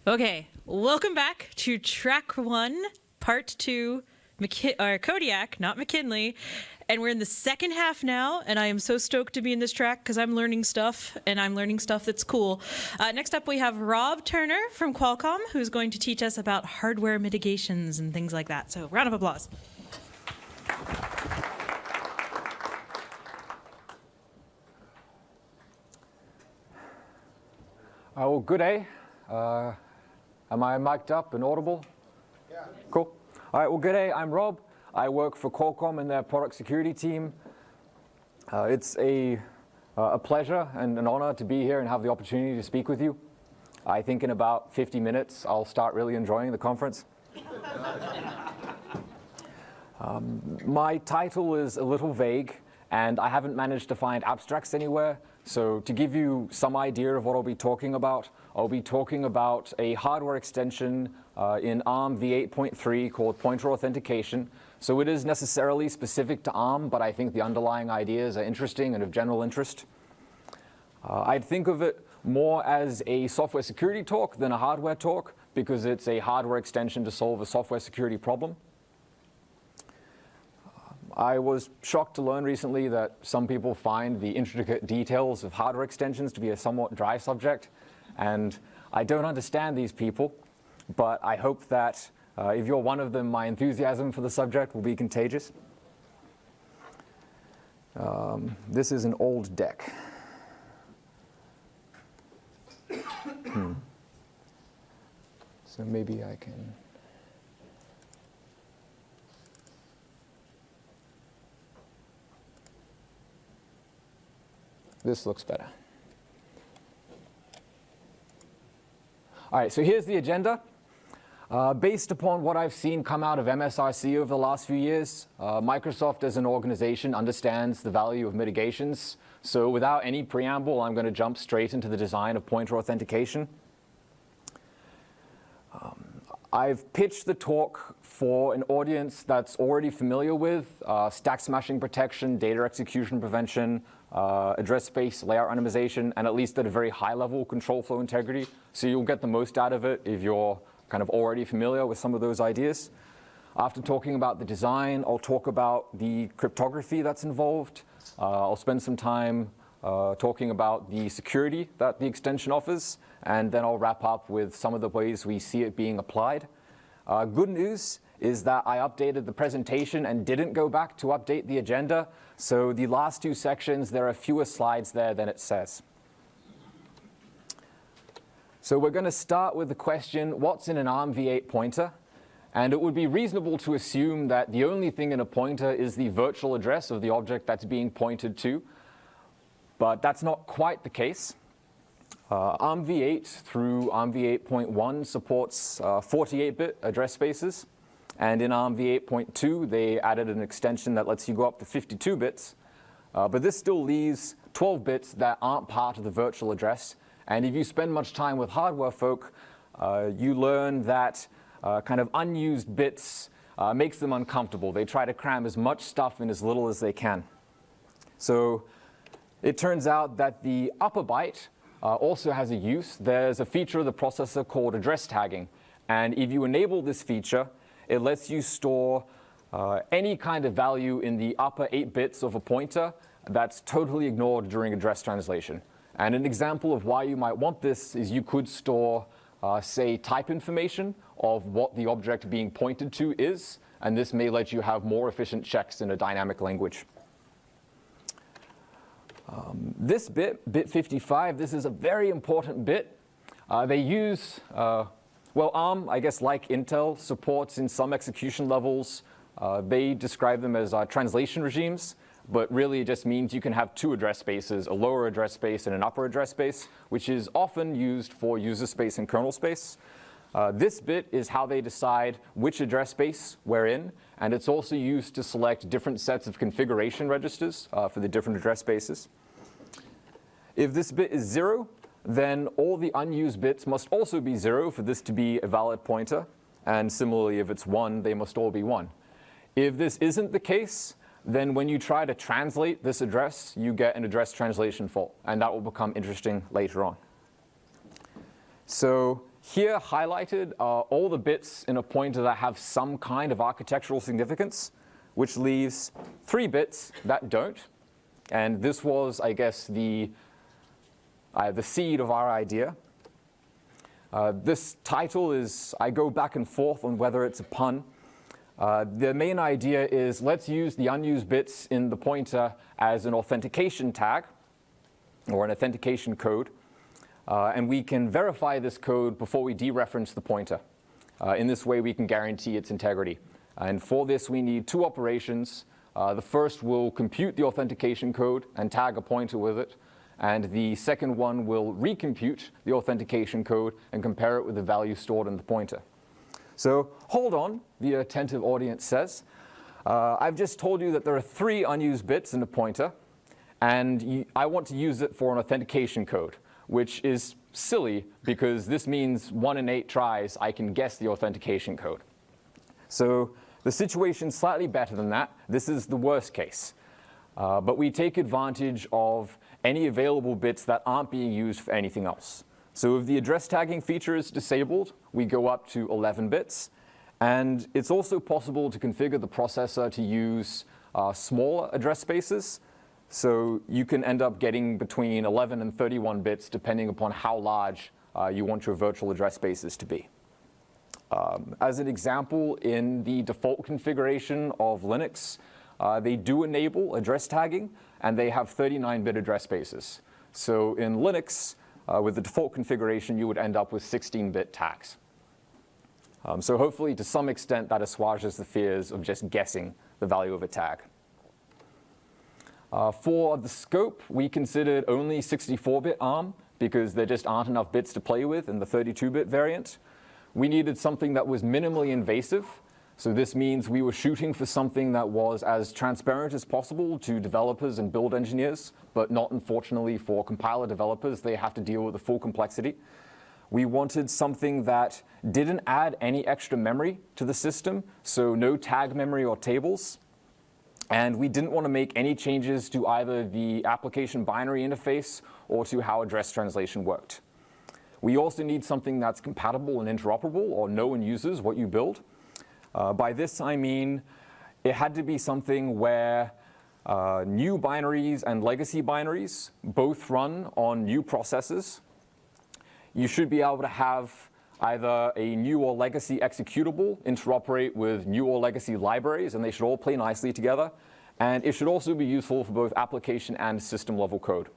Okay, welcome back to track 1, part 2, Kodiak, not McKinley. And we're in the second half now, and I am so stoked to be in this track because I'm learning stuff, and I'm learning stuff that's cool. Next up, we have Rob Turner from Qualcomm, who's going to teach us about hardware mitigations and things like that. So round of applause. Oh, good day. Am I mic'd up and audible? Yeah. Cool. All right, well, good day. I'm Rob. I work for Qualcomm in their product security team. It's a pleasure and an honor to be here and have the opportunity to speak with you. I think in about 50 minutes, I'll start really enjoying the conference. My title is a little vague, and I haven't managed to find abstracts anywhere. So to give you some idea of what I'll be talking about a hardware extension in ARM v8.3 called pointer authentication. So it is necessarily specific to ARM, but I think the underlying ideas are interesting and of general interest. I'd think of it more as a software security talk than a hardware talk, because it's a hardware extension to solve a software security problem. I was shocked to learn recently that some people find the intricate details of hardware extensions to be a somewhat dry subject, and I don't understand these people, but I hope that if you're one of them, my enthusiasm for the subject will be contagious. This is an old deck. So maybe I can... This looks better. All right, so here's the agenda. Based upon what I've seen come out of MSRC over the last few years, Microsoft as an organization understands the value of mitigations. So without any preamble, I'm going to jump straight into the design of pointer authentication. I've pitched the talk for an audience that's already familiar with stack smashing protection, data execution prevention, address space layout randomization, and at least at a very high level control flow integrity. So you'll get the most out of it if you're kind of already familiar with some of those ideas. After talking about the design, I'll talk about the cryptography that's involved. I'll spend some time talking about the security that the extension offers, and then I'll wrap up with some of the ways we see it being applied. Good news is that I updated the presentation and didn't go back to update the agenda. So the last two sections, there are fewer slides there than it says. So we're going to start with the question, what's in an ARM v8 pointer? And it would be reasonable to assume that the only thing in a pointer is the virtual address of the object that's being pointed to. But that's not quite the case. ARM v8 through ARM v8.1 supports 48-bit address spaces. And in ARM v8.2, they added an extension that lets you go up to 52 bits. But this still leaves 12 bits that aren't part of the virtual address. And if you spend much time with hardware folk, you learn that kind of unused bits makes them uncomfortable. They try to cram as much stuff in as little as they can. So it turns out that the upper byte also has a use. There's a feature of the processor called address tagging. And if you enable this feature, it lets you store any kind of value in the upper 8 bits of a pointer that's totally ignored during address translation. And an example of why you might want this is you could store, say, type information of what the object being pointed to is, and this may let you have more efficient checks in a dynamic language. This bit 55, this is a very important bit. They use, well, ARM, I guess, like Intel, supports in some execution levels. They describe them as translation regimes, but really it just means you can have two address spaces, a lower address space and an upper address space, which is often used for user space and kernel space. This bit is how they decide which address space we're in, and it's also used to select different sets of configuration registers for the different address spaces. If this bit is 0, then all the unused bits must also be 0 for this to be a valid pointer. And similarly, if it's 1, they must all be 1. If this isn't the case, then when you try to translate this address, you get an address translation fault. And that will become interesting later on. So Here highlighted are all the bits in a pointer that have some kind of architectural significance, which leaves 3 bits that don't. And this was, I guess, the seed of our idea. This title is, I go back and forth on whether it's a pun. The main idea is let's use the unused bits in the pointer as an authentication tag or an authentication code. And we can verify this code before we dereference the pointer. In this way, we can guarantee its integrity. And for this, we need 2 operations. The first will compute the authentication code and tag a pointer with it. And the second one will recompute the authentication code and compare it with the value stored in the pointer. So hold on, the attentive audience says. I've just told you that there are 3 unused bits in the pointer, and I want to use it for an authentication code, which is silly because this means 1 in 8 tries I can guess the authentication code. So the situation's slightly better than that. This is the worst case. But we take advantage of any available bits that aren't being used for anything else. So if the address tagging feature is disabled, we go up to 11 bits. And it's also possible to configure the processor to use smaller address spaces. So you can end up getting between 11 and 31 bits depending upon how large you want your virtual address spaces to be. As an example, in the default configuration of Linux, they do enable address tagging, and they have 39-bit address spaces. So in Linux, with the default configuration, you would end up with 16-bit tags. So hopefully, to some extent, that assuages the fears of just guessing the value of a tag. For the scope, we considered only 64-bit ARM because there just aren't enough bits to play with in the 32-bit variant. We needed something that was minimally invasive. So this means we were shooting for something that was as transparent as possible to developers and build engineers, but not, unfortunately, for compiler developers. They have to deal with the full complexity. We wanted something that didn't add any extra memory to the system, so no tag memory or tables. And we didn't want to make any changes to either the application binary interface or to how address translation worked. We also need something that's compatible and interoperable, or no one uses what you build. By this, I mean it had to be something where new binaries and legacy binaries both run on new processes. You should be able to have either a new or legacy executable interoperate with new or legacy libraries, and they should all play nicely together. And it should also be useful for both application and system level code.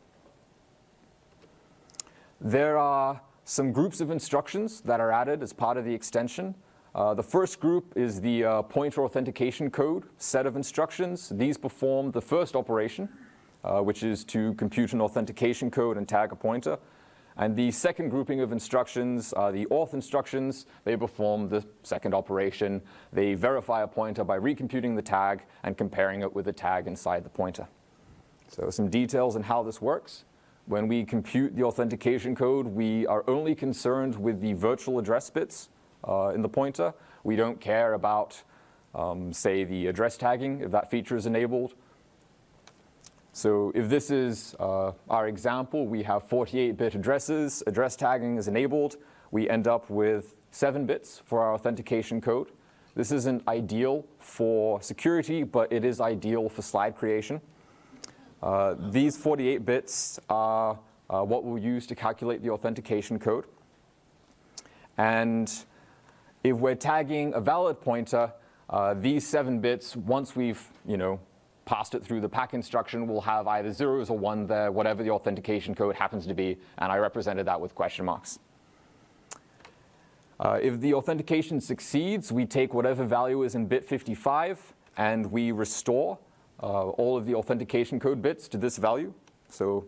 There are some groups of instructions that are added as part of the extension. The first group is the pointer authentication code set of instructions. These perform the first operation, which is to compute an authentication code and tag a pointer. And the second grouping of instructions, the auth instructions, they perform the second operation. They verify a pointer by recomputing the tag and comparing it with the tag inside the pointer. So some details on how this works. When we compute the authentication code, we are only concerned with the virtual address bits in the pointer. We don't care about, say, the address tagging, if that feature is enabled. So if this is our example, we have 48-bit addresses, address tagging is enabled. We end up with 7 bits for our authentication code. This isn't ideal for security, but it is ideal for slide creation. These 48 bits are what we'll use to calculate the authentication code. And if we're tagging a valid pointer, these 7 bits, once we've passed it through the pack instruction, will have either 0s or 1 there, whatever the authentication code happens to be, and I represented that with question marks. If the authentication succeeds, we take whatever value is in bit 55, and we restore all of the authentication code bits to this value, so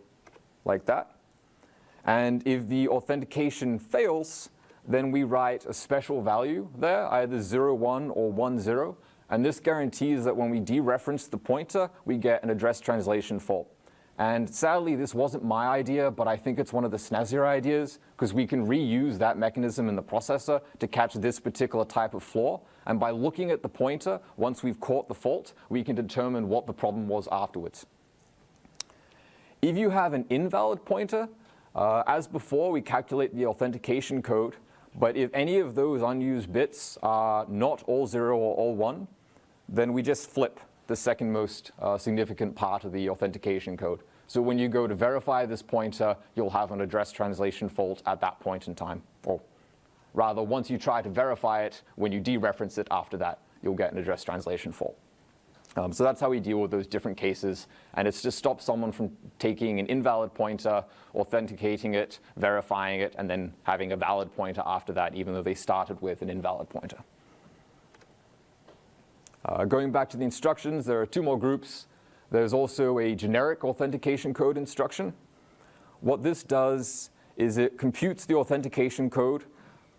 like that. And if the authentication fails, then we write a special value there, either 01 or 10. And this guarantees that when we dereference the pointer, we get an address translation fault. And sadly, this wasn't my idea, but I think it's one of the snazzier ideas, because we can reuse that mechanism in the processor to catch this particular type of flaw. And by looking at the pointer, once we've caught the fault, we can determine what the problem was afterwards. If you have an invalid pointer, as before, we calculate the authentication code But if any of those unused bits are not all 0 or all 1, then we just flip the second most significant part of the authentication code. So when you go to verify this pointer, you'll have an address translation fault at that point in time. Or rather, once you try to verify it, when you dereference it after that, you'll get an address translation fault. So that's how we deal with those different cases. And it's to stop someone from taking an invalid pointer, authenticating it, verifying it, and then having a valid pointer after that, even though they started with an invalid pointer. Going back to the instructions, there are two more groups. There's also a generic authentication code instruction. What this does is it computes the authentication code,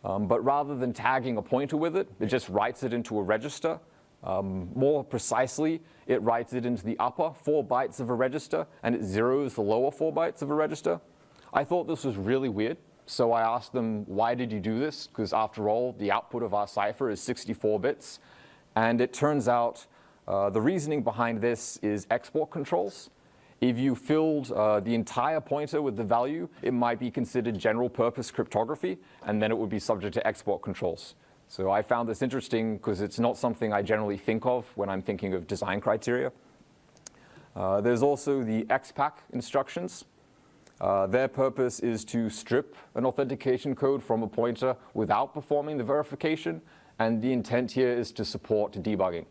but rather than tagging a pointer with it, it just writes it into a register. More precisely, it writes it into the upper 4 bytes of a register, and it zeroes the lower 4 bytes of a register. I thought this was really weird, so I asked them, why did you do this? Because after all, the output of our cipher is 64 bits. And it turns out the reasoning behind this is export controls. If you filled the entire pointer with the value, it might be considered general purpose cryptography, and then it would be subject to export controls. So I found this interesting because it's not something I generally think of when I'm thinking of design criteria. There's also the XPack instructions. Their purpose is to strip an authentication code from a pointer without performing the verification, and the intent here is to support debugging.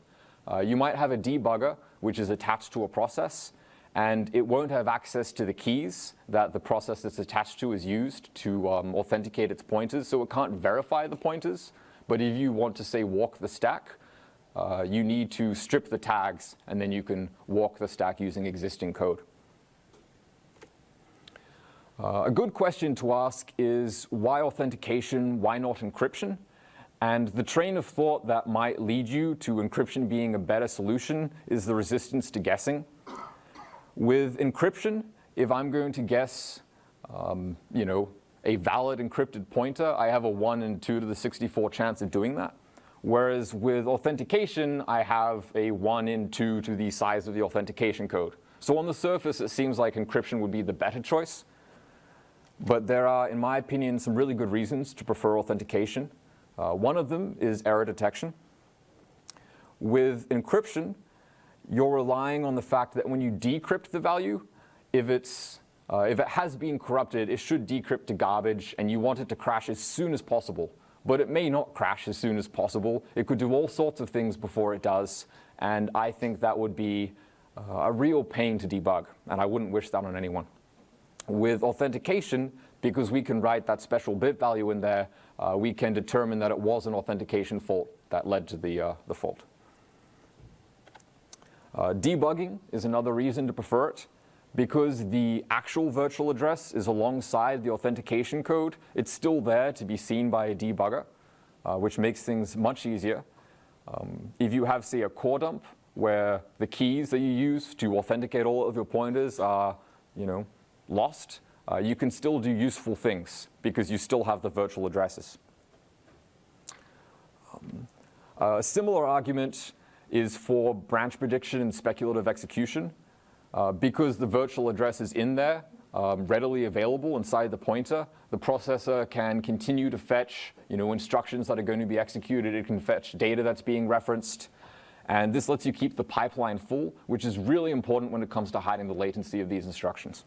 You might have a debugger which is attached to a process, and it won't have access to the keys that the process that's attached to is used to authenticate its pointers, so it can't verify the pointers. But if you want to, say, walk the stack, you need to strip the tags, and then you can walk the stack using existing code. A good question to ask is, why authentication, why not encryption? And the train of thought that might lead you to encryption being a better solution is the resistance to guessing. With encryption, if I'm going to guess, a valid encrypted pointer, I have a 1 in 2 to the 64 chance of doing that. Whereas with authentication, I have a 1 in 2 to the size of the authentication code. So on the surface, it seems like encryption would be the better choice. But there are, in my opinion, some really good reasons to prefer authentication. One of them is error detection. With encryption, you're relying on the fact that when you decrypt the value, if it has been corrupted, it should decrypt to garbage, and you want it to crash as soon as possible. But it may not crash as soon as possible. It could do all sorts of things before it does, and I think that would be a real pain to debug, and I wouldn't wish that on anyone. With authentication, because we can write that special bit value in there, we can determine that it was an authentication fault that led to the fault. Debugging is another reason to prefer it. Because the actual virtual address is alongside the authentication code, it's still there to be seen by a debugger, which makes things much easier. If you have, say, a core dump where the keys that you use to authenticate all of your pointers are, lost, you can still do useful things because you still have the virtual addresses. A similar argument is for branch prediction and speculative execution. Because the virtual address is in there, readily available inside the pointer, the processor can continue to fetch instructions that are going to be executed. It can fetch data that's being referenced. And this lets you keep the pipeline full, which is really important when it comes to hiding the latency of these instructions.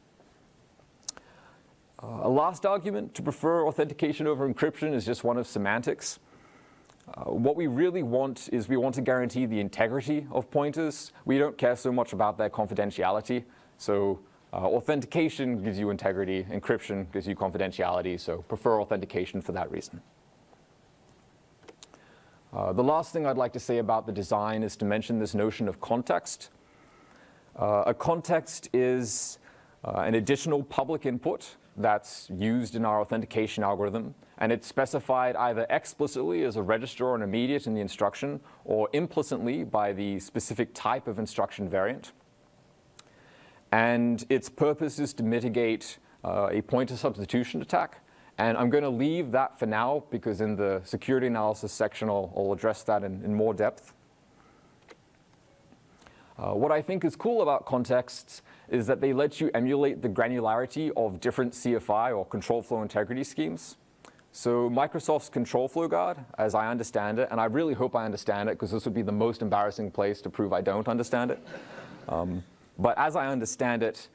A last argument to prefer authentication over encryption is just one of semantics. What we really want is we want to guarantee the integrity of pointers. We don't care so much about their confidentiality. So authentication gives you integrity, encryption gives you confidentiality, so prefer authentication for that reason. The last thing I'd like to say about the design is to mention this notion of context. A context is an additional public input that's used in our authentication algorithm, and it's specified either explicitly as a register or an immediate in the instruction, or implicitly by the specific type of instruction variant. And its purpose is to mitigate a pointer substitution attack. And I'm going to leave that for now, because in the security analysis section, I'll address that in more depth. What I think is cool about contexts is that they let you emulate the granularity of different CFI or control flow integrity schemes. So Microsoft's control flow guard, as I understand it, and I really hope I understand it because this would be the most embarrassing place to prove I don't understand it. But as I understand it,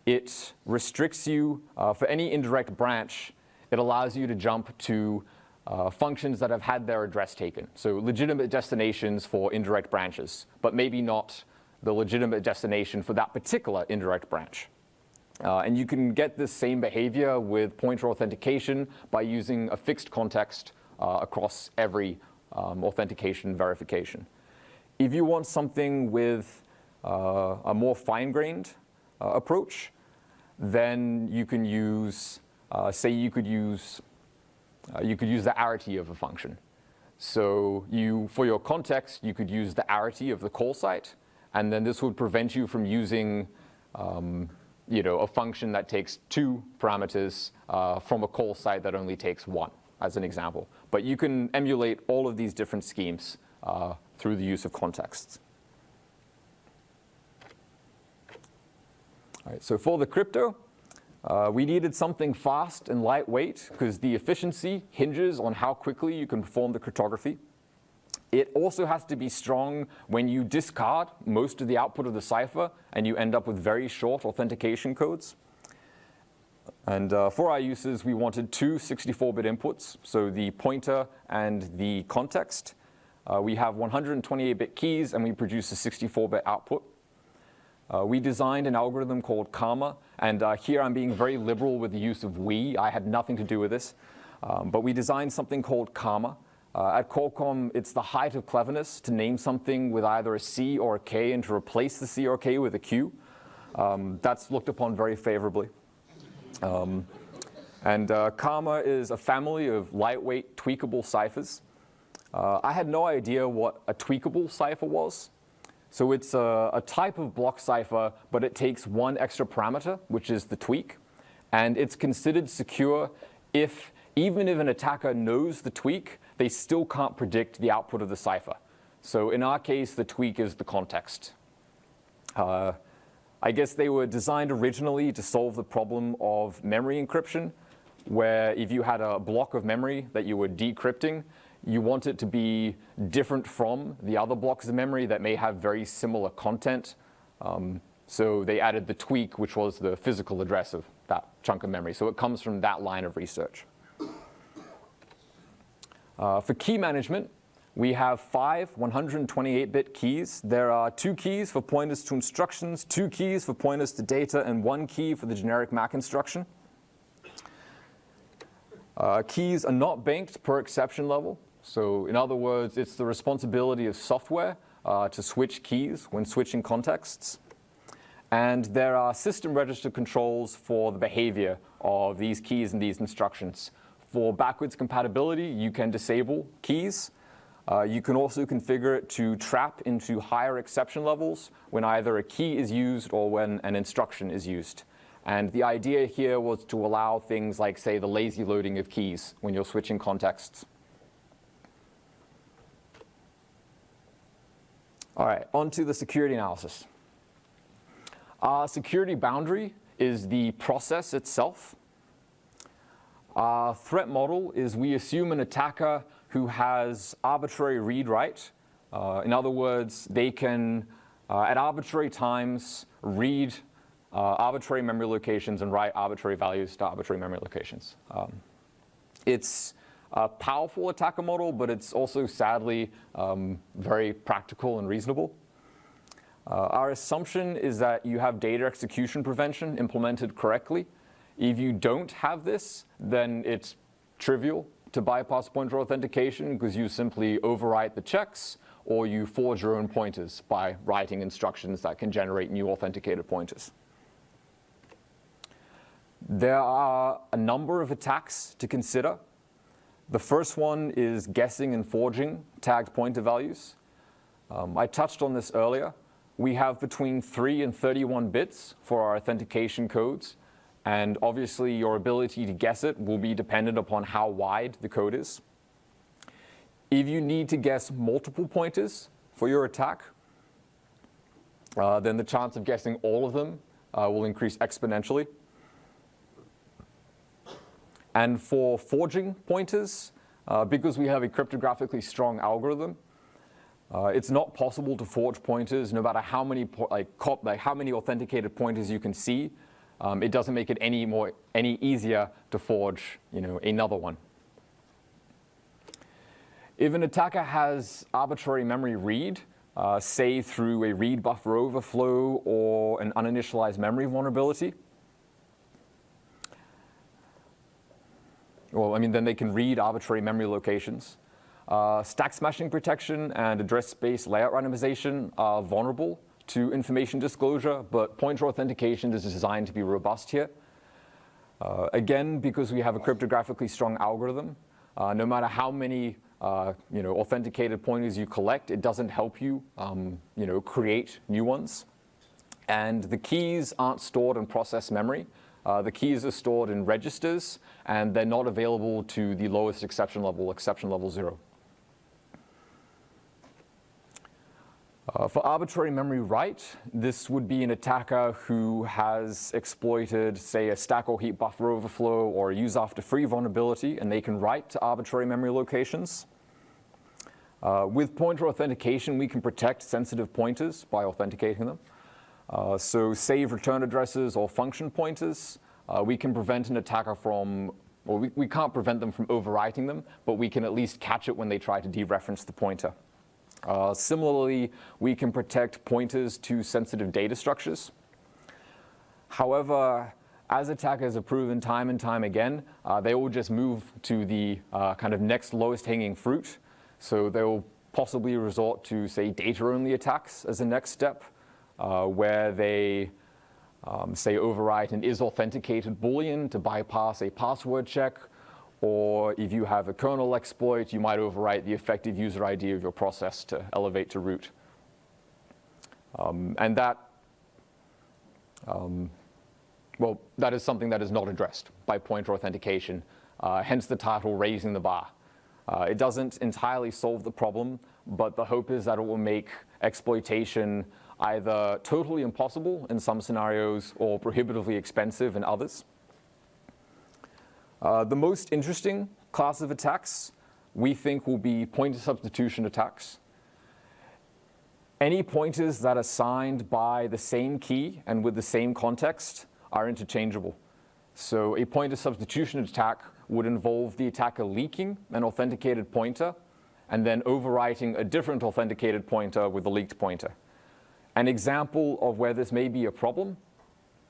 it restricts you for any indirect branch. It allows you to jump to functions that have had their address taken. So legitimate destinations for indirect branches, but maybe not the legitimate destination for that particular indirect branch. And you can get this same behavior with pointer authentication by using a fixed context across every authentication verification. If you want something with a more fine-grained approach, then you can use, say you could use the arity of a function. So for your context, you could use the arity of the call site, and then this would prevent you from using a function that takes 2 parameters from a call site that only takes 1, as an example. But you can emulate all of these different schemes through the use of contexts. All right, so for the crypto, we needed something fast and lightweight because the efficiency hinges on how quickly you can perform the cryptography. It also has to be strong when you discard most of the output of the cipher and you end up with very short authentication codes. And for our uses, we wanted 2 64-bit inputs, so the pointer and the context. We have 128-bit keys and we produce a 64-bit output. We designed an algorithm called QARMA, and here I'm being very liberal with the use of we. I had nothing to do with this. But we designed something called QARMA. At Qualcomm, it's the height of cleverness to name something with either a C or a K and to replace the C or K with a Q. That's looked upon very favorably. QARMA is a family of lightweight, tweakable ciphers. I had no idea what a tweakable cipher was. So it's a type of block cipher, but it takes 1 extra parameter, which is the tweak. And it's considered secure if, even if an attacker knows the tweak, they still can't predict the output of the cipher. So in our case, the tweak is the context. I guess they were designed originally to solve the problem of memory encryption, where if you had a block of memory that you were decrypting, you want it to be different from the other blocks of memory that may have very similar content. So they added the tweak, which was the physical address of that chunk of memory. So it comes from that line of research. For key management, we have 5 128-bit keys. There are 2 keys for pointers to instructions, 2 keys for pointers to data, and 1 key for the generic MAC instruction. Keys are not banked per exception level. So in other words, it's the responsibility of software to switch keys when switching contexts. And there are system register controls for the behavior of these keys and these instructions. For backwards compatibility, you can disable keys. You can also configure it to trap into higher exception levels when either a key is used or when an instruction is used. And the idea here was to allow things like, say, the lazy loading of keys when you're switching contexts. All right, on to the security analysis. Our security boundary is the process itself. Our threat model is we assume an attacker who has arbitrary read-write. In other words, they can, at arbitrary times, read arbitrary memory locations and write arbitrary values to arbitrary memory locations. It's a powerful attacker model, but it's also sadly very practical and reasonable. Our assumption is that you have data execution prevention implemented correctly. If you don't have this, then it's trivial to bypass pointer authentication because you simply overwrite the checks or you forge your own pointers by writing instructions that can generate new authenticated pointers. There are a number of attacks to consider. The first one is guessing and forging tagged pointer values. I touched on this earlier. We have between 3 and 31 bits for our authentication codes, and obviously your ability to guess it will be dependent upon how wide the code is. If you need to guess multiple pointers for your attack, then the chance of guessing all of them will increase exponentially. And for forging pointers, because we have a cryptographically strong algorithm, it's not possible to forge pointers no matter how many how many authenticated pointers you can see. It doesn't make it any easier to forge, another one. If an attacker has arbitrary memory read, say through a read buffer overflow or an uninitialized memory vulnerability, then they can read arbitrary memory locations. Stack smashing protection and address space layout randomization are vulnerable to information disclosure, but pointer authentication is designed to be robust here. Again, because we have a cryptographically strong algorithm, no matter how many authenticated pointers you collect, it doesn't help you, create new ones. And the keys aren't stored in process memory. The keys are stored in registers, and they're not available to the lowest exception level 0. For arbitrary memory write, this would be an attacker who has exploited, say, a stack or heap buffer overflow or a use after free vulnerability, and they can write to arbitrary memory locations. With pointer authentication, we can protect sensitive pointers by authenticating them. So save return addresses or function pointers, we can prevent an attacker from, or we can't prevent them from overwriting them, but we can at least catch it when they try to dereference the pointer. Similarly, we can protect pointers to sensitive data structures. However, as attackers have proven time and time again, they will just move to the kind of next lowest hanging fruit. So they will possibly resort to, say, data-only attacks as a next step, where they, say, overwrite an is-authenticated Boolean to bypass a password check. Or if you have a kernel exploit, you might overwrite the effective user ID of your process to elevate to root. And that, that is something that is not addressed by pointer authentication, hence the title, Raising the Bar. It doesn't entirely solve the problem, but the hope is that it will make exploitation either totally impossible in some scenarios or prohibitively expensive in others. The most interesting class of attacks we think will be pointer substitution attacks. Any pointers that are signed by the same key and with the same context are interchangeable. So a pointer substitution attack would involve the attacker leaking an authenticated pointer and then overwriting a different authenticated pointer with the leaked pointer. An example of where this may be a problem,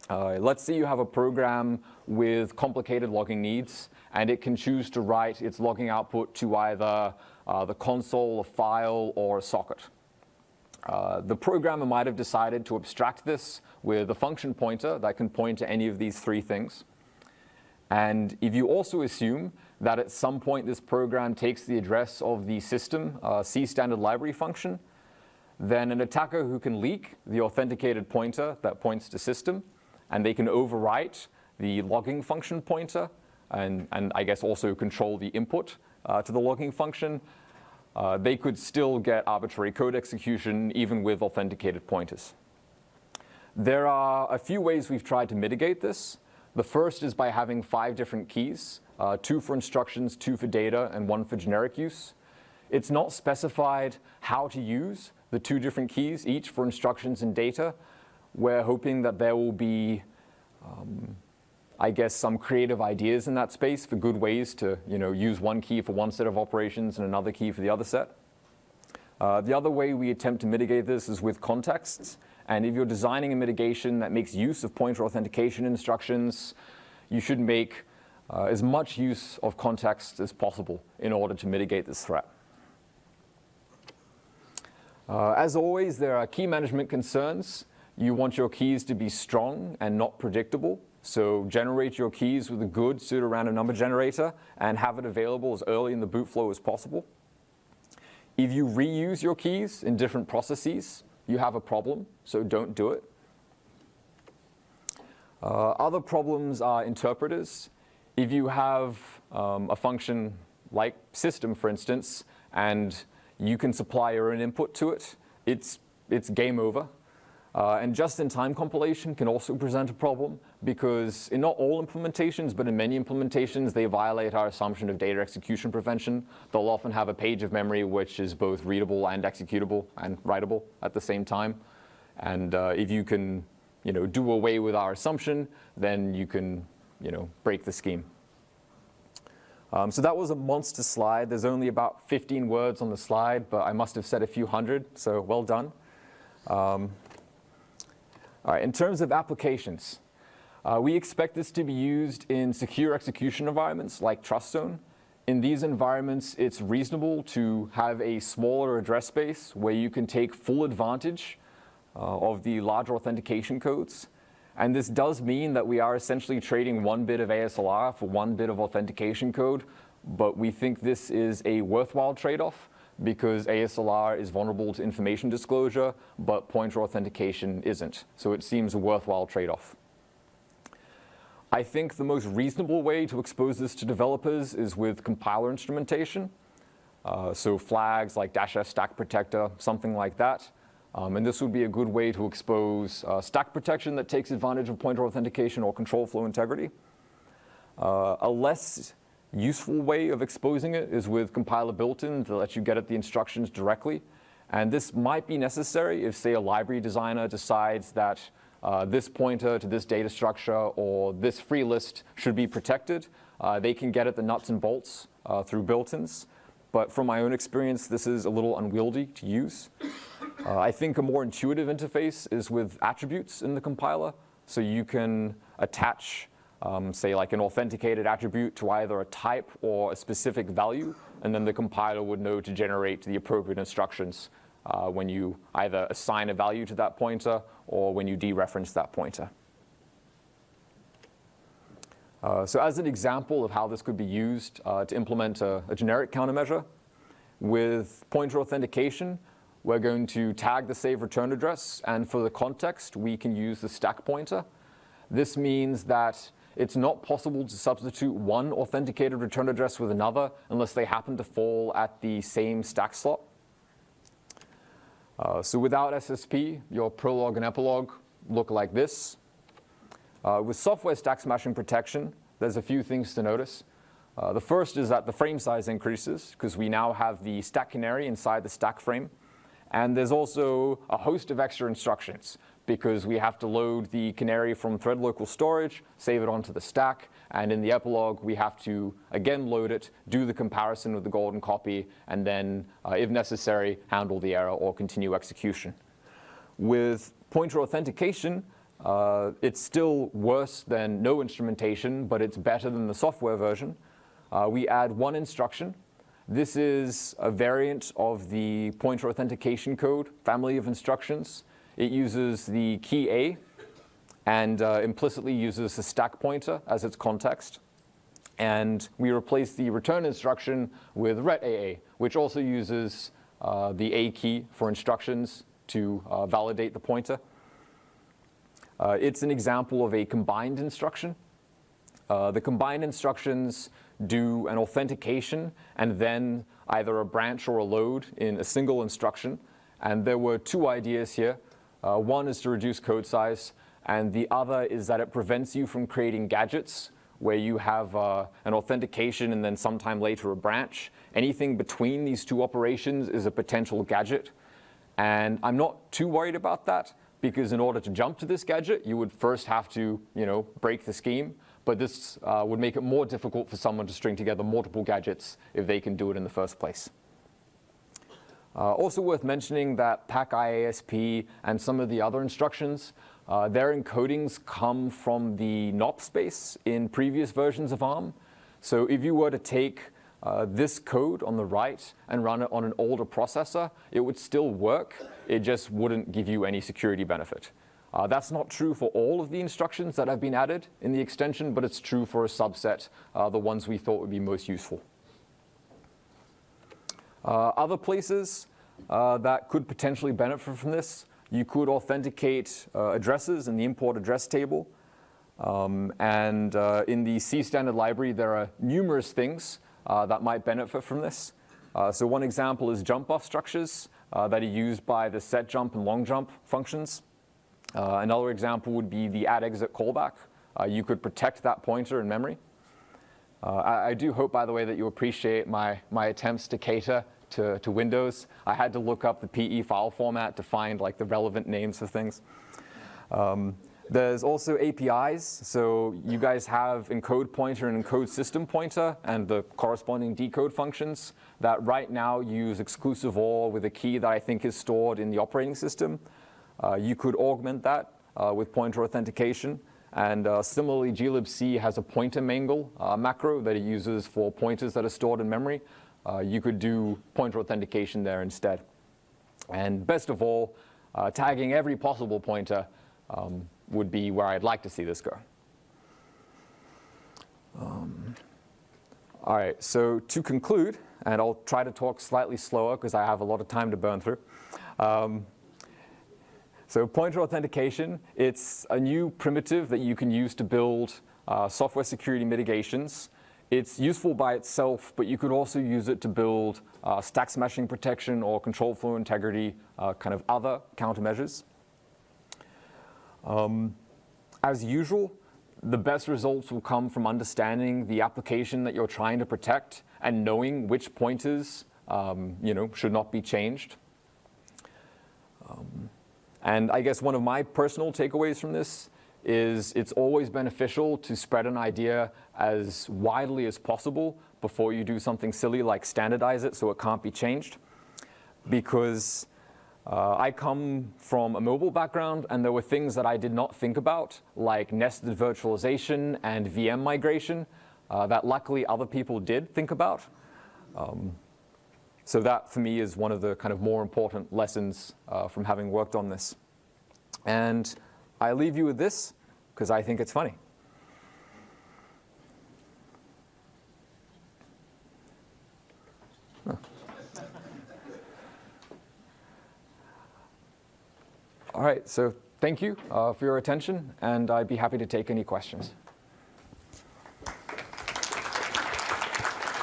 let's say you have a program with complicated logging needs, and it can choose to write its logging output to either the console, a file, or a socket. The programmer might have decided to abstract this with a function pointer that can point to any of these three things. And if you also assume that at some point this program takes the address of the system C standard library function, then an attacker who can leak the authenticated pointer that points to system, and they can overwrite the logging function pointer and I guess also control the input to the logging function, they could still get arbitrary code execution even with authenticated pointers. There are a few ways we've tried to mitigate this. The first is by having 5 different keys, 2 for instructions, 2 for data, and 1 for generic use. It's not specified how to use the 2 different keys, each for instructions and data. We're hoping that there will be, I guess, some creative ideas in that space for good ways to, use one key for one set of operations and another key for the other set. The other way we attempt to mitigate this is with contexts. And if you're designing a mitigation that makes use of pointer authentication instructions, you should make as much use of context as possible in order to mitigate this threat. As always, there are key management concerns. You want your keys to be strong and not predictable. So generate your keys with a good pseudorandom number generator and have it available as early in the boot flow as possible. If you reuse your keys in different processes, you have a problem, so don't do it. Other problems are interpreters. If you have a function like system, for instance, and you can supply your own input to it, it's game over. And just-in-time compilation can also present a problem because in not all implementations, but in many implementations, they violate our assumption of data execution prevention. They'll often have a page of memory which is both readable and executable and writable at the same time. And if you can do away with our assumption, then you can break the scheme. So that was a monster slide. There's only about 15 words on the slide, but I must have said a few hundred, so well done. All right, in terms of applications, we expect this to be used in secure execution environments like TrustZone. In these environments, it's reasonable to have a smaller address space where you can take full advantage of the larger authentication codes. And this does mean that we are essentially trading 1 bit of ASLR for 1 bit of authentication code, but we think this is a worthwhile trade-off because ASLR is vulnerable to information disclosure, but pointer authentication isn't. So it seems a worthwhile trade-off. I think the most reasonable way to expose this to developers is with compiler instrumentation. So flags like -f stack protector, something like that. And this would be a good way to expose stack protection that takes advantage of pointer authentication or control flow integrity. A less useful way of exposing it is with compiler built-in to let you get at the instructions directly. And this might be necessary if, say, a library designer decides that this pointer to this data structure or this free list should be protected. They can get at the nuts and bolts through built-ins. But from my own experience, this is a little unwieldy to use. I think a more intuitive interface is with attributes in the compiler. So you can attach say like an authenticated attribute to either a type or a specific value, and then the compiler would know to generate the appropriate instructions when you either assign a value to that pointer or when you dereference that pointer. So as an example of how this could be used to implement a generic countermeasure, with pointer authentication, we're going to tag the save return address, and for the context, we can use the stack pointer. This means that it's not possible to substitute one authenticated return address with another unless they happen to fall at the same stack slot. So without SSP, your prologue and epilogue look like this. With software stack smashing protection, there's a few things to notice. The first is that the frame size increases because we now have the stack canary inside the stack frame. And there's also a host of extra instructions because we have to load the canary from thread local storage, save it onto the stack, and in the epilogue we have to again load it, do the comparison with the golden copy, and then, if necessary, handle the error or continue execution. With pointer authentication, it's still worse than no instrumentation, but it's better than the software version. We add one instruction. This is a variant of the pointer authentication code family of instructions. It uses the key A and implicitly uses the stack pointer as its context. And we replace the return instruction with RET-AA, which also uses the A key for instructions to validate the pointer. It's an example of a combined instruction. The combined instructions do an authentication and then either a branch or a load in a single instruction. And there were two ideas here. One is to reduce code size, and the other is that it prevents you from creating gadgets where you have an authentication and then sometime later a branch. Anything between these two operations is a potential gadget. And I'm not too worried about that because in order to jump to this gadget, you would first have to, break the scheme. But this would make it more difficult for someone to string together multiple gadgets if they can do it in the first place. Also worth mentioning that PAC-IASP and some of the other instructions, their encodings come from the NOP space in previous versions of ARM. So if you were to take this code on the right and run it on an older processor, it would still work. It just wouldn't give you any security benefit. That's not true for all of the instructions that have been added in the extension, but it's true for a subset, the ones we thought would be most useful. Other places that could potentially benefit from this, you could authenticate addresses in the import address table. And in the C standard library, there are numerous things that might benefit from this. So one example is jump off structures that are used by the set jump and long jump functions. Another example would be the add-exit callback. You could protect that pointer in memory. I do hope, by the way, that you appreciate my attempts to cater to Windows. I had to look up the PE file format to find like the relevant names of things. There's also APIs. So you guys have encode pointer and encode system pointer and the corresponding decode functions that right now use exclusive OR with a key that I think is stored in the operating system. You could augment that with pointer authentication. And similarly, glibc has a pointer mangle macro that it uses for pointers that are stored in memory. You could do pointer authentication there instead. And best of all, tagging every possible pointer would be where I'd like to see this go. All right, so to conclude, and I'll try to talk slightly slower because I have a lot of time to burn through. So pointer authentication, it's a new primitive that you can use to build software security mitigations. It's useful by itself, but you could also use it to build stack smashing protection or control flow integrity, kind of other countermeasures. As usual, the best results will come from understanding the application that you're trying to protect and knowing which pointers should not be changed. And I guess one of my personal takeaways from this is it's always beneficial to spread an idea as widely as possible before you do something silly like standardize it so it can't be changed. Because I come from a mobile background, and there were things that I did not think about, like nested virtualization and VM migration, that luckily other people did think about. So that, for me, is one of the kind of more important lessons from having worked on this. And I leave you with this, because I think it's funny. Huh. All right, so thank you for your attention, and I'd be happy to take any questions.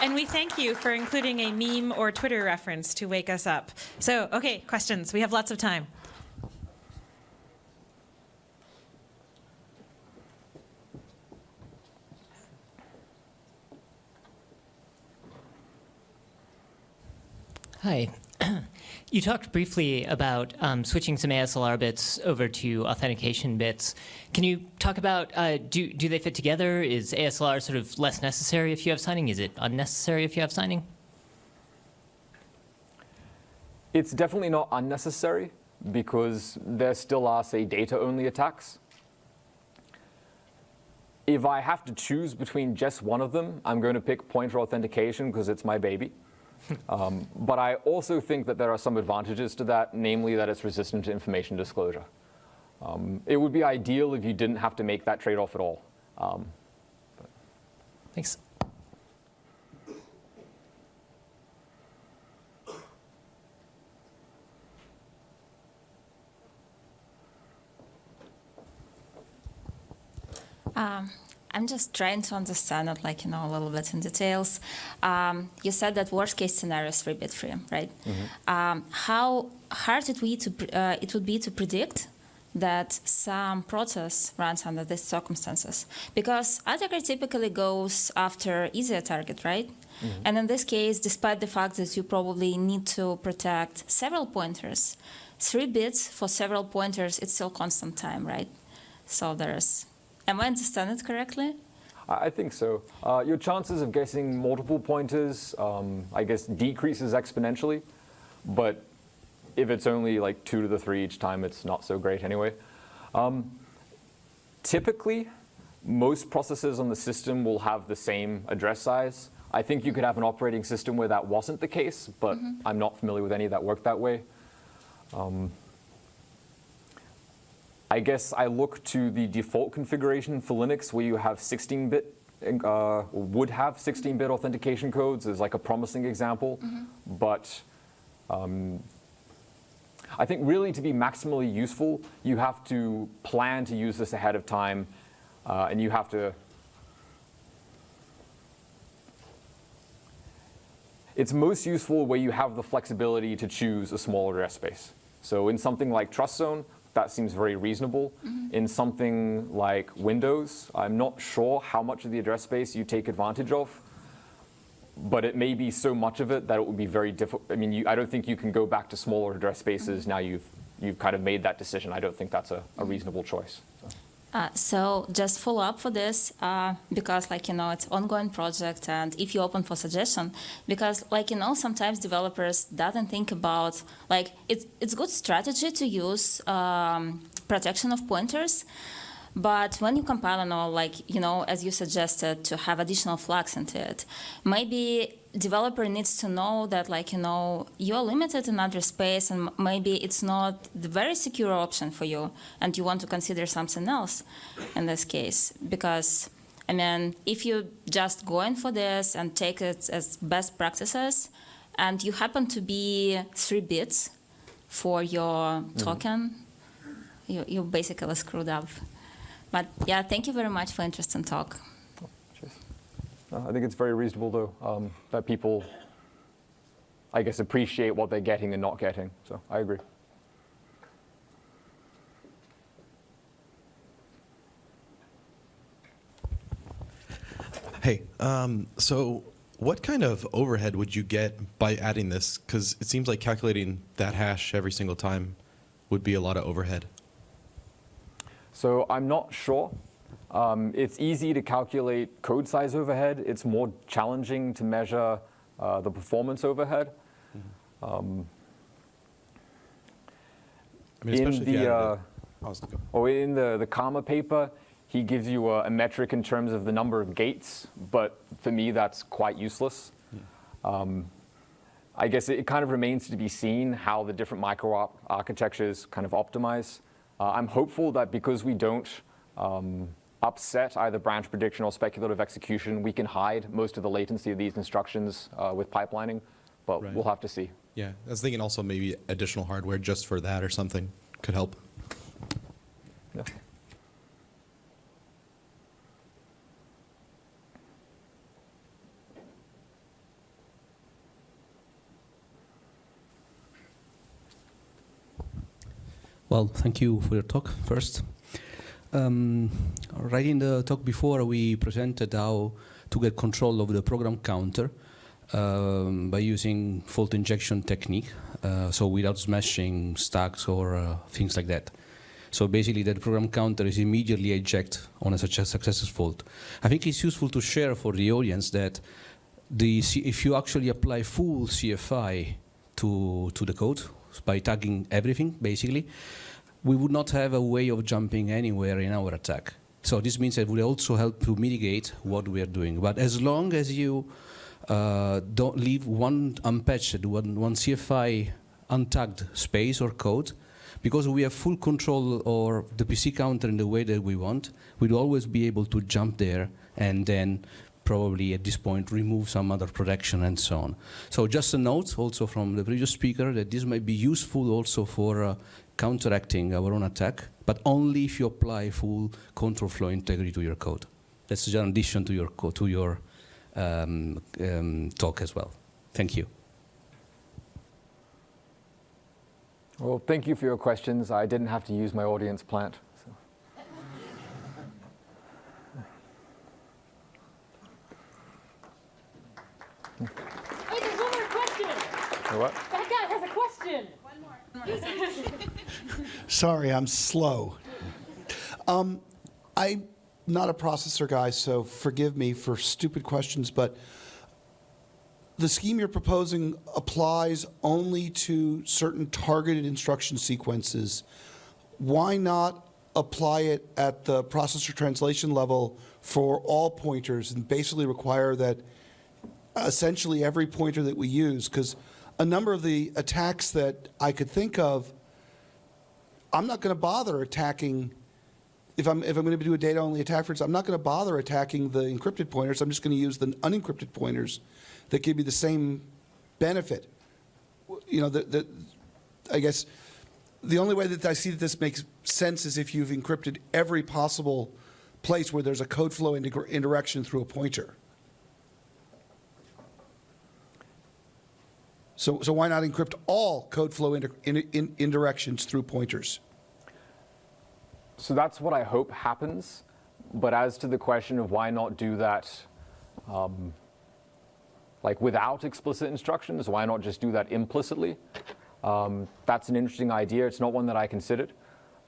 And we thank you for including a meme or Twitter reference to wake us up. So, okay, questions. We have lots of time. Hi. You talked briefly about switching some ASLR bits over to authentication bits. Can you talk about, do they fit together? Is ASLR sort of less necessary if you have signing? Is it unnecessary if you have signing? It's definitely not unnecessary because there still are, say, data-only attacks. If I have to choose between just one of them, I'm going to pick pointer authentication because it's my baby. But I also think that there are some advantages to that, namely that it's resistant to information disclosure. It would be ideal if you didn't have to make that trade-off at all. Thanks. I'm just trying to understand it, like, a little bit in details. You said that worst case scenario is 3-bit free, right? Mm-hmm. How hard it would be to predict that some process runs under these circumstances? Because attacker typically goes after easier target, right? Mm-hmm. And in this case, despite the fact that you probably need to protect several pointers, 3 bits for several pointers, it's still constant time, right? So there's... Am I understanding it correctly? I think so. Your chances of guessing multiple pointers, I guess, decreases exponentially. But if it's only like 2 to the 3 each time, it's not so great anyway. Typically, most processes on the system will have the same address size. I think you could have an operating system where that wasn't the case, but I'm not familiar with any that work that way. I guess I look to the default configuration for Linux where you have 16-bit, would have 16-bit authentication codes as like a promising example. But I think really to be maximally useful, you have to plan to use this ahead of time, and you have to... It's most useful where you have the flexibility to choose a small address space. So in something like Trust Zone, that seems very reasonable. In something like Windows, I'm not sure how much of the address space you take advantage of, but it may be so much of it that it would be very difficult. I mean, I don't think you can go back to smaller address spaces now you've kind of made that decision. I don't think that's a reasonable choice. So just follow up for this, because it's ongoing project, and if you open for suggestion, because sometimes developers doesn't think about, it's good strategy to use protection of pointers, but when you compile and all, as you suggested, to have additional flags into it, maybe developer needs to know that, you're limited in address space, and maybe it's not the very secure option for you, and you want to consider something else in this case. Because, if you just go in for this and take it as best practices, and you happen to be 3 bits for your token, you're basically screwed up. But yeah, thank you very much for interesting talk. I think it's very reasonable, though, that people, I guess, appreciate what they're getting and not getting. So I agree. Hey, so what kind of overhead would you get by adding this? Because it seems like calculating that hash every single time would be a lot of overhead. So I'm not sure. It's easy to calculate code size overhead. It's more challenging to measure the performance overhead. Especially in the QARMA paper, he gives you a metric in terms of the number of gates, but for me, that's quite useless. I guess it kind of remains to be seen how the different microarchitectures kind of optimize. I'm hopeful that because we don't upset either branch prediction or speculative execution, we can hide most of the latency of these instructions with pipelining, but we'll have to see. Yeah, I was thinking also maybe additional hardware just for that or something could help. Yeah. Well, thank you for your talk first. Right in the talk before, we presented how to get control of the program counter by using fault injection technique, so without smashing stacks or things like that. So basically, that program counter is immediately ejected on a successful fault. I think it's useful to share for the audience that if you actually apply full CFI to the code by tagging everything, basically, we would not have a way of jumping anywhere in our attack. So this means that it would also help to mitigate what we are doing. But as long as you don't leave one unpatched, one CFI untagged space or code, because we have full control over the PC counter in the way that we want, we'd always be able to jump there and then probably at this point remove some other protection and so on. So just a note also from the previous speaker that this might be useful also for counteracting our own attack, but only if you apply full control flow integrity to your code. That's an addition to your talk as well. Thank you. Well, thank you for your questions. I didn't have to use my audience plant. So. Hey, there's one more question. What? That guy has a question. One more. Sorry, I'm slow. I'm not a processor guy, so forgive me for stupid questions, but the scheme you're proposing applies only to certain targeted instruction sequences. Why not apply it at the processor translation level for all pointers and basically require that essentially every pointer that we use? Because a number of the attacks that I could think of, I'm not going to bother attacking. If I'm going to do a data-only attack, for instance, I'm not going to bother attacking the encrypted pointers. I'm just going to use the unencrypted pointers that give me the same benefit. You know, I guess the only way that I see that this makes sense is if you've encrypted every possible place where there's a code flow indirection through a pointer. So why not encrypt all code flow indirections through pointers? So that's what I hope happens. But as to the question of why not do that like without explicit instructions, why not just do that implicitly? That's an interesting idea. It's not one that I considered,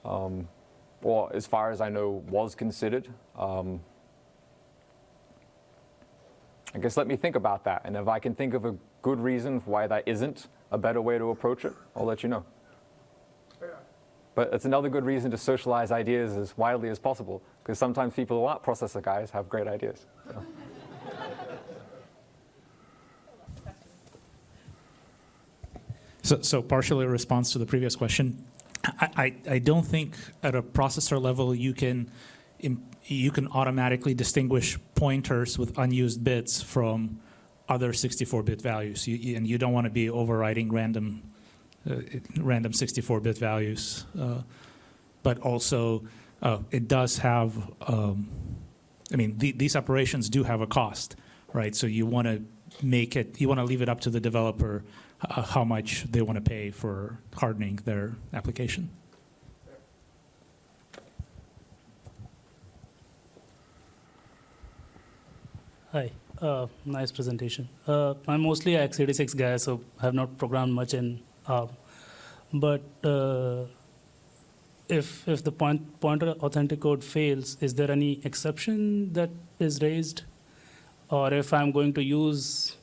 or as far as I know, was considered. I guess let me think about that. And if I can think of a good reason for why that isn't a better way to approach it, I'll let you know. But it's another good reason to socialize ideas as widely as possible, because sometimes people who aren't processor guys have great ideas. So partially a response to the previous question. I don't think at a processor level you can automatically distinguish pointers with unused bits from other 64-bit values, and you don't want to be overriding random 64-bit values. But also, it does have. These operations do have a cost, right? So you want to leave it up to the developer how much they want to pay for hardening their application. Hi, nice presentation. I'm mostly an x86 guy, so I have not programmed much in ARM. But if the pointer authentic code fails, is there any exception that is raised? Or if I'm going to use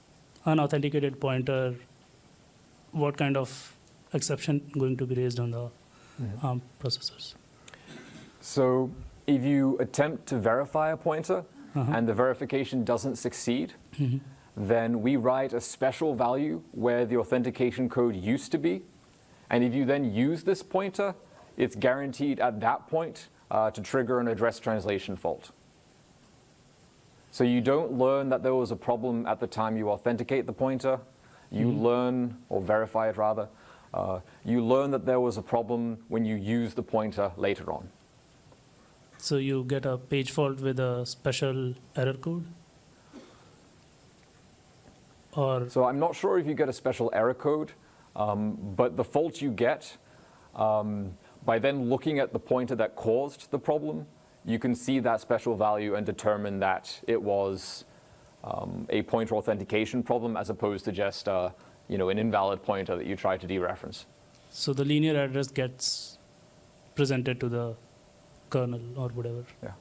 unauthenticated pointer, what kind of exception going to be raised on the ARM processors? So if you attempt to verify a pointer and the verification doesn't succeed, then we write a special value where the authentication code used to be. And if you then use this pointer, it's guaranteed at that point to trigger an address translation fault. So you don't learn that there was a problem at the time you authenticate the pointer. You learn, or verify it rather, you learn that there was a problem when you use the pointer later on. So you get a page fault with a special error code? Or So I'm not sure if you get a special error code, but the fault you get, by then looking at the pointer that caused the problem, you can see that special value and determine that it was a pointer authentication problem as opposed to just an invalid pointer that you try to dereference. so the linear address gets presented to the kernel or whatever? Yeah.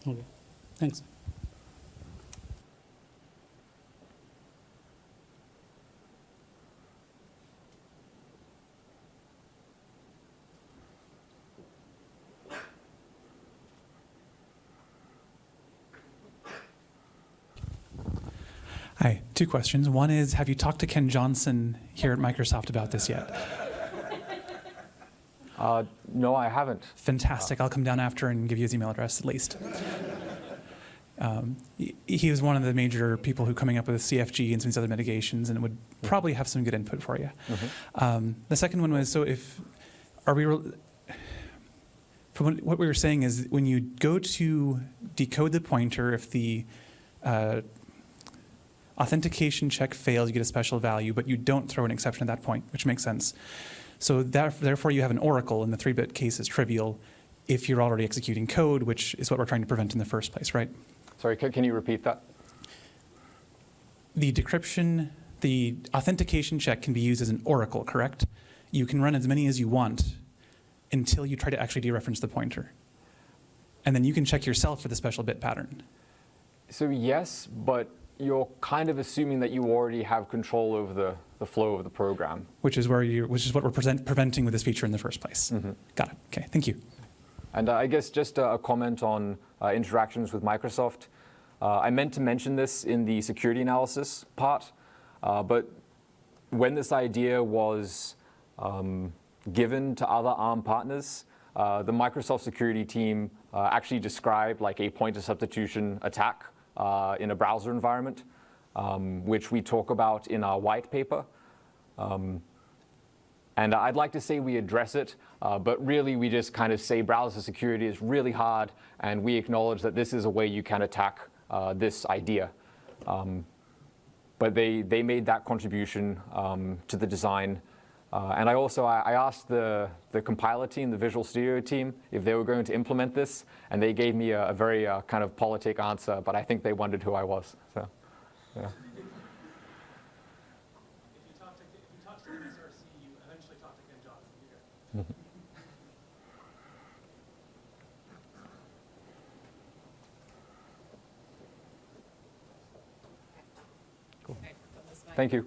Okay, thanks. Hi, two questions. One is, have you talked to Ken Johnson here at Microsoft about this yet? No, I haven't. Fantastic. I'll come down after and give you his email address at least. He was one of the major people who coming up with CFG and some of these other mitigations, and would probably have some good input for you. The second one was, so from what we were saying is, when you go to decode the pointer, if the authentication check fails, you get a special value, but you don't throw an exception at that point, which makes sense. So therefore, you have an oracle, and the 3-bit case is trivial if you're already executing code, which is what we're trying to prevent in the first place, right? Sorry, can you repeat that? The decryption, the authentication check can be used as an oracle, correct? You can run as many as you want until you try to actually dereference the pointer. And then you can check yourself for the special bit pattern. So yes, but you're kind of assuming that you already have control over the flow of the program. Which is what we're preventing with this feature in the first place. Got it. Okay, thank you. And I guess just a comment on interactions with Microsoft. I meant to mention this in the security analysis part, but when this idea was given to other ARM partners, the Microsoft security team actually described like a pointer substitution attack in a browser environment, which we talk about in our white paper. And I'd like to say we address it, but really we just kind of say browser security is really hard, and we acknowledge that this is a way you can attack this idea. But they made that contribution to the design And I asked the compiler team, the Visual Studio team, if they were going to implement this, and they gave me a very kind of politic answer, but I think they wondered who I was. So, yeah. If you talk to the SRC, you eventually talk to Ken Johnson. Thank you.